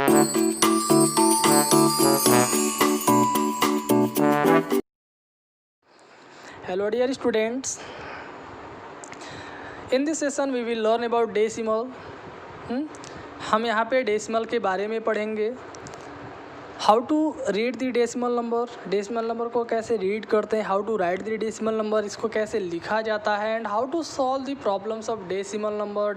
Hello dear students, in this session we will learn about decimal. हम यहाँ पे decimal के बारे में पढ़ेंगे. How to read the decimal number को कैसे रीड करते हैं, how to write the decimal number, इसको कैसे लिखा जाता है, and how to solve the problems of decimal number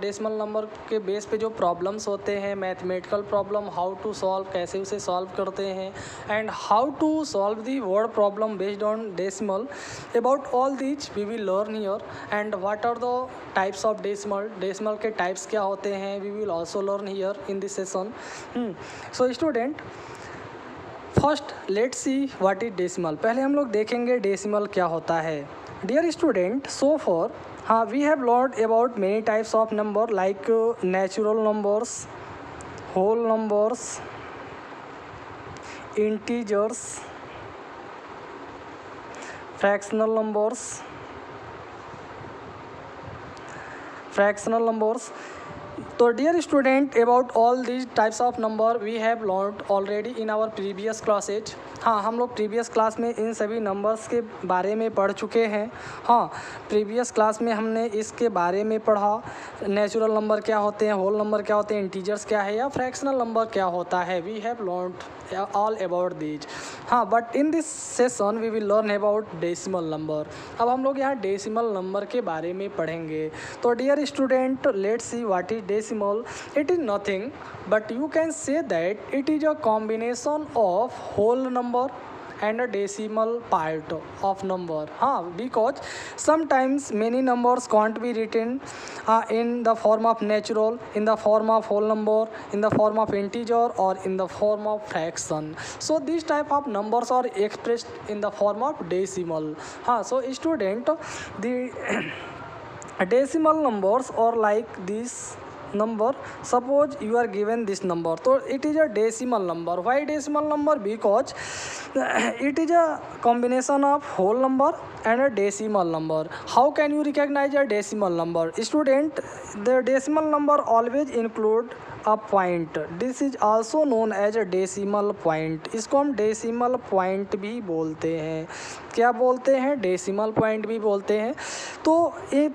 के बेस पे जो प्रॉब्लम्स होते हैं, mathematical problem, how to solve, कैसे उसे सॉल्व करते हैं, and how to solve the word problem based on decimal. About all these we will learn here. And what are the types of decimal के types क्या होते हैं, we will also learn here in this session. So student, first let's see what is decimal. पहले हम लोग देखेंगे decimal क्या होता है. Dear student, so for we have learned about many types of number like natural numbers, whole numbers, integers, fractional numbers. तो dear student, about all these types of number we have learned already in our previous classes. हाँ, हम लोग previous class में इन सभी numbers के बारे में पढ़ चुके हैं. हाँ, प्रीवियस क्लास में हमने इसके बारे में पढ़ा, नेचुरल नंबर क्या होते हैं, होल नंबर क्या होते हैं, इंटीजर्स क्या है, या फ्रैक्शनल नंबर क्या होता है. We have learned all about these. हाँ, but in this session we will learn about decimal number. अब हम लोग यहाँ डेसिमल नंबर के बारे में पढ़ेंगे. तो dear student, let's see what is decimal. It is nothing but you can say that it is a combination of whole number and a decimal part of number. Because sometimes many numbers can't be written in the form of natural, in the form of whole number, in the form of integer, or in the form of fraction. So these type of numbers are expressed in the form of decimal. So student, the decimal numbers are like this number. Suppose you are given this number, so it is a decimal number. Why decimal number? Because it is a combination of whole number and a decimal number. How can you recognize a decimal number? Student, the decimal number always include a point. This is also known as a decimal point. इसको हम decimal point भी बोलते हैं. क्या बोलते हैं? decimal point भी बोलते हैं. तो if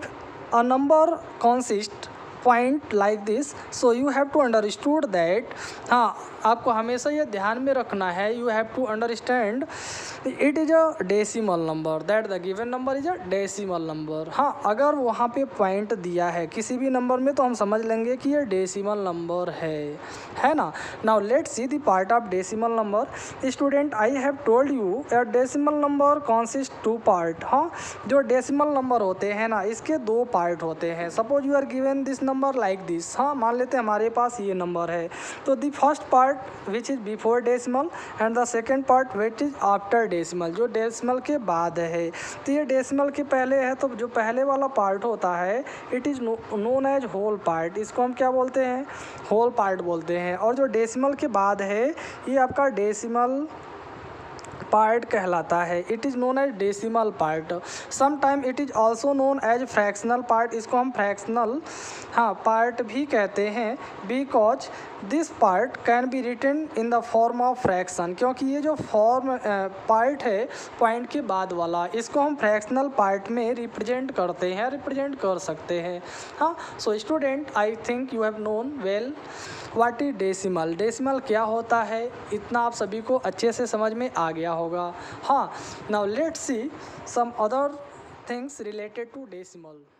a number consists point like this, so you have to understood that. आपको हमेशा ये ध्यान में रखना है, you have to understand it is a decimal number, that the given number is a decimal number. अगर वहाँ पे पॉइंट दिया है किसी भी नंबर में तो हम समझ लेंगे कि ये डेसिमल नंबर है ना. Now let's see the part of decimal number. Student, I have told you a decimal number consist two part. जो डेसिमल नंबर होते हैं ना, इसके दो पार्ट होते हैं. Suppose you are given this number like this. मान लेते हैं हमारे पास ये नंबर है, तो the first part which is before decimal and the second part which is after decimal, जो डेसिमल के बाद है. तो ये डेसिमल के पहले है, तो जो पहले वाला पार्ट होता है it is known as whole part. इसको हम क्या बोलते हैं? होल पार्ट बोलते हैं. और जो डेसिमल के बाद है ये आपका डेसिमल पार्ट कहलाता है. It is known as decimal part. Some time it is also known as fractional part. इसको हम फ्रैक्शनल पार्ट भी कहते हैं. Because this part can be written in the form of fraction. क्योंकि ये जो फॉर्म पार्ट है पॉइंट के बाद वाला, इसको हम फ्रैक्शनल पार्ट में रिप्रेजेंट करते हैं, रिप्रेजेंट कर सकते हैं. So student, I think you have known well what is decimal. Decimal क्या होता है, इतना आप सभी को अच्छे से समझ में आ गया होगा. Now let's see some other things related to decimal.